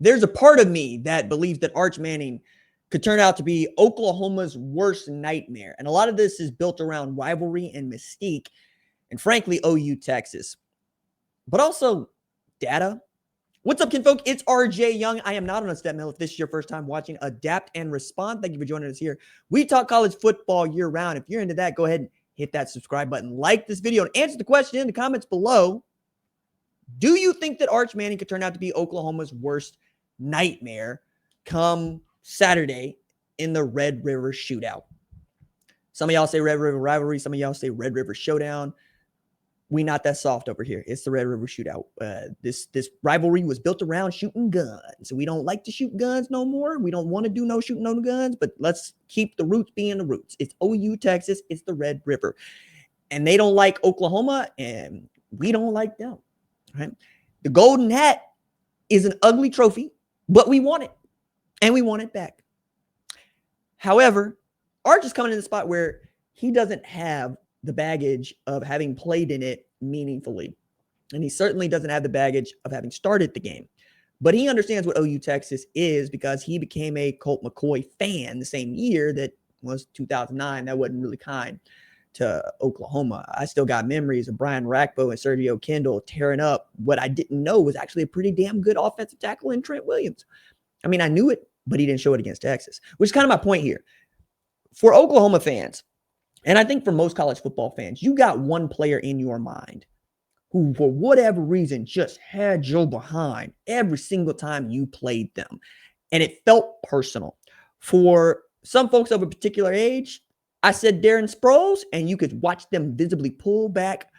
there's a part of me that believes that Arch Manning could turn out to be Oklahoma's worst nightmare. And a lot of this is built around rivalry and mystique, and frankly, OU Texas, but also data. What's up, kinfolk? It's RJ Young. I am not on a step mill. If this is your first time watching, adapt and respond. Thank you for joining us here. We talk college football year round. If you're into that, go ahead and hit that subscribe button, like this video, and answer the question in the comments below. Do you think that Arch Manning could turn out to be Oklahoma's worst nightmare come Saturday in the Red River Shootout? Some of y'all say Red River Rivalry. Some of y'all say Red River Showdown. We not that soft over here. It's the Red River Shootout. This rivalry was built around shooting guns. We don't like to shoot guns no more. We don't want to do no shooting no guns, but let's keep the roots being the roots. It's OU Texas. It's the Red River. And they don't like Oklahoma, and we don't like them. Right? The Golden Hat is an ugly trophy, but we want it, and we want it back. However, Arch is coming in the spot where he doesn't have the baggage of having played in it meaningfully. And he certainly doesn't have the baggage of having started the game. But he understands what OU Texas is because he became a Colt McCoy fan the same year that was 2009. That wasn't really kind to Oklahoma. I still got memories of Brian Rackbo and Sergio Kendall tearing up what I didn't know was actually a pretty damn good offensive tackle in Trent Williams. I mean, I knew it, but he didn't show it against Texas, which is kind of my point here. For Oklahoma fans, and I think for most college football fans, you got one player in your mind who, for whatever reason, just had your behind every single time you played them. And it felt personal. For some folks of a particular age, I said Darren Sproles, and you could watch them visibly pull back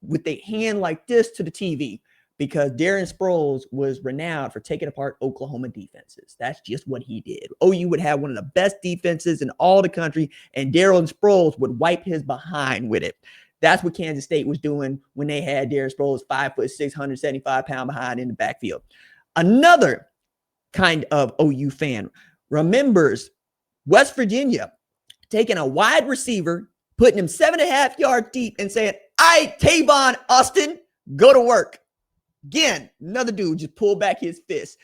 with their hand like this to the TV because Darren Sproles was renowned for taking apart Oklahoma defenses. That's just what he did. OU would have one of the best defenses in all the country, and Darren Sproles would wipe his behind with it. That's what Kansas State was doing when they had Darren Sproles 5'6", 175-pound behind in the backfield. Another kind of OU fan remembers West Virginia taking a wide receiver, putting him 7.5 yards deep and saying, Tavon Austin, go to work. Again, another dude just pulled back his fist,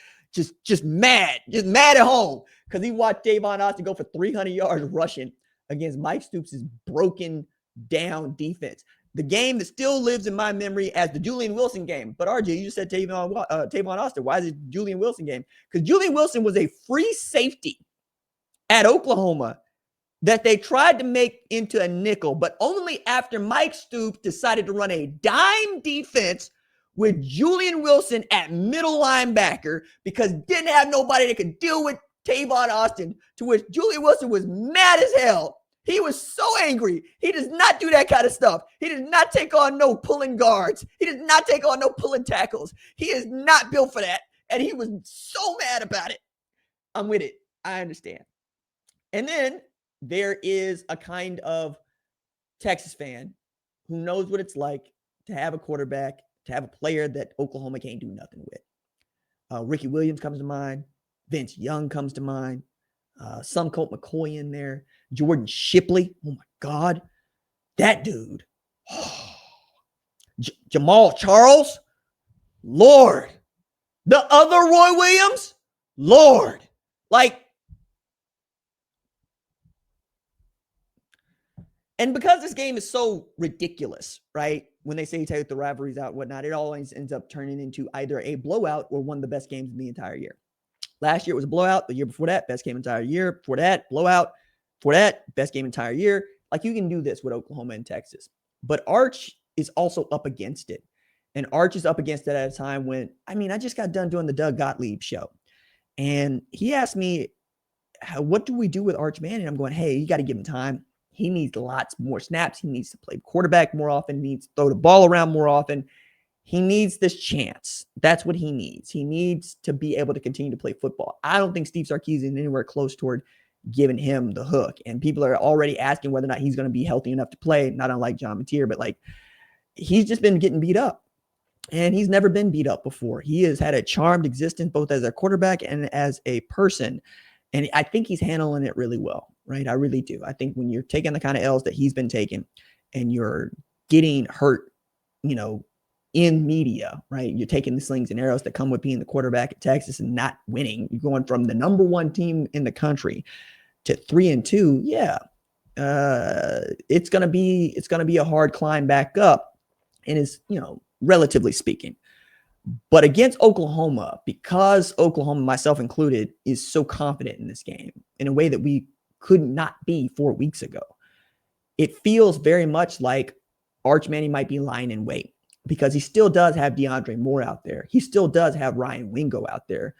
just mad at home because he watched Tavon Austin go for 300 yards rushing against Mike Stoops' broken down defense. The game that still lives in my memory as the Julian Wilson game. But RJ, you just said Tavon Austin. Why is it Julian Wilson game? Because Julian Wilson was a free safety at Oklahoma that they tried to make into a nickel, but only after Mike Stoops decided to run a dime defense with Julian Wilson at middle linebacker because didn't have nobody that could deal with Tavon Austin, to which Julian Wilson was mad as hell. He was so angry. He does not do that kind of stuff. He does not take on no pulling guards. He does not take on no pulling tackles. He is not built for that. And he was so mad about it. I'm with it. I understand. And then there is a kind of Texas fan who knows what it's like to have a quarterback, to have a player that Oklahoma can't do nothing with. Ricky Williams comes to mind. Vince Young comes to mind. Some Colt McCoy in there. Jordan Shipley. Oh, my God. That dude. Jamal Charles. Lord. The other Roy Williams. Lord. And because this game is so ridiculous, right? When they say you take the rivalries out and whatnot, it always ends up turning into either a blowout or one of the best games in the entire year. Last year it was a blowout. The year before that, best game entire year. Before that, blowout. Before that, best game entire year. Like, you can do this with Oklahoma and Texas. But Arch is also up against it. And Arch is up against it at a time when, I just got done doing the Doug Gottlieb show. And he asked me, what do we do with Arch Manning? I'm going, hey, you got to give him time. He needs lots more snaps. He needs to play quarterback more often. He needs to throw the ball around more often. He needs this chance. That's what he needs. He needs to be able to continue to play football. I don't think Steve Sarkisian is anywhere close toward giving him the hook. And people are already asking whether or not he's going to be healthy enough to play, not unlike John Mateer, but he's just been getting beat up. And he's never been beat up before. He has had a charmed existence both as a quarterback and as a person. And I think he's handling it really well, right? I really do. I think when you're taking the kind of L's that he's been taking and you're getting hurt, in media, right? You're taking the slings and arrows that come with being the quarterback at Texas and not winning. You're going from the number one team in the country to 3-2. Yeah. It's gonna be a hard climb back up, and is, relatively speaking. But against Oklahoma, because Oklahoma, myself included, is so confident in this game in a way that we could not be 4 weeks ago, it feels very much like Arch Manning might be lying in wait, because he still does have DeAndre Moore out there. He still does have Ryan Wingo out there.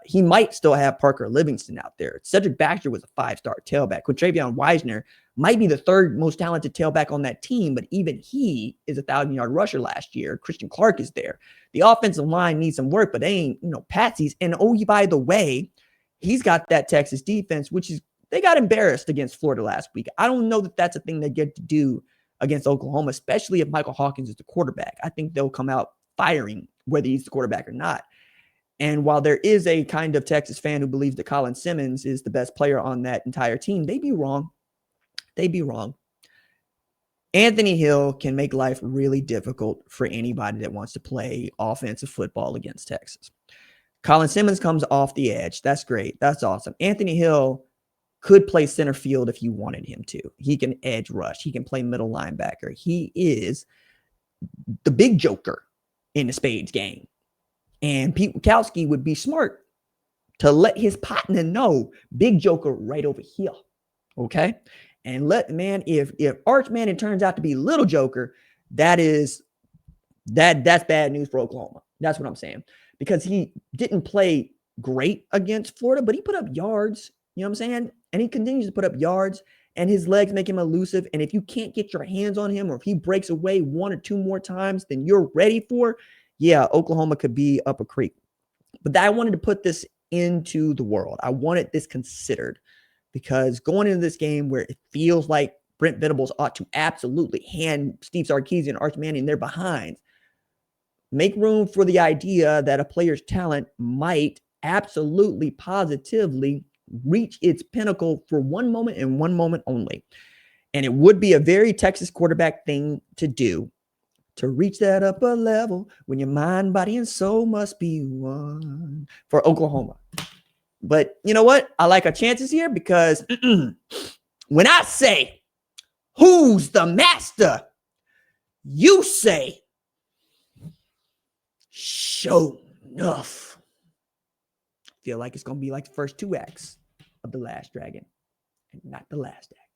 He might still have Parker Livingston out there. Cedric Baxter was a 5-star tailback. Quintravion Wisner might be the third most talented tailback on that team, but even he is a 1,000-yard rusher last year. Christian Clark is there. The offensive line needs some work, but they ain't, patsies. And by the way, he's got that Texas defense, which is, they got embarrassed against Florida last week. I don't know that that's a thing they get to do against Oklahoma, especially if Michael Hawkins is the quarterback. I think they'll come out firing whether he's the quarterback or not. And while there is a kind of Texas fan who believes that Colin Simmons is the best player on that entire team, they'd be wrong. They'd be wrong. Anthony Hill can make life really difficult for anybody that wants to play offensive football against Texas. Colin Simmons comes off the edge. That's great. That's awesome. Anthony Hill could play center field if you wanted him to. He can edge rush. He can play middle linebacker. He is the big joker in the Spades game. And Pete Wachowski would be smart to let his partner know, big joker right over here. Okay? And if Arch Manning turns out to be little joker, that's bad news for Oklahoma. That's what I'm saying. Because he didn't play great against Florida, but he put up yards. You know what I'm saying? And he continues to put up yards, and his legs make him elusive. And if you can't get your hands on him, or if he breaks away 1 or 2 more times than you're ready for, yeah, Oklahoma could be up a creek. But I wanted to put this into the world. I wanted this considered, because going into this game where it feels like Brent Venables ought to absolutely hand Steve Sarkisian and Arch Manning their behinds, make room for the idea that a player's talent might absolutely, positively reach its pinnacle for one moment and one moment only. And it would be a very Texas quarterback thing to do, to reach that upper level when your mind, body, and soul must be one, for Oklahoma. But you know what? I like our chances here, because when I say, who's the master? You say, show enough. Feel like it's going to be like the first 2 acts of The Last Dragon, and not the last act.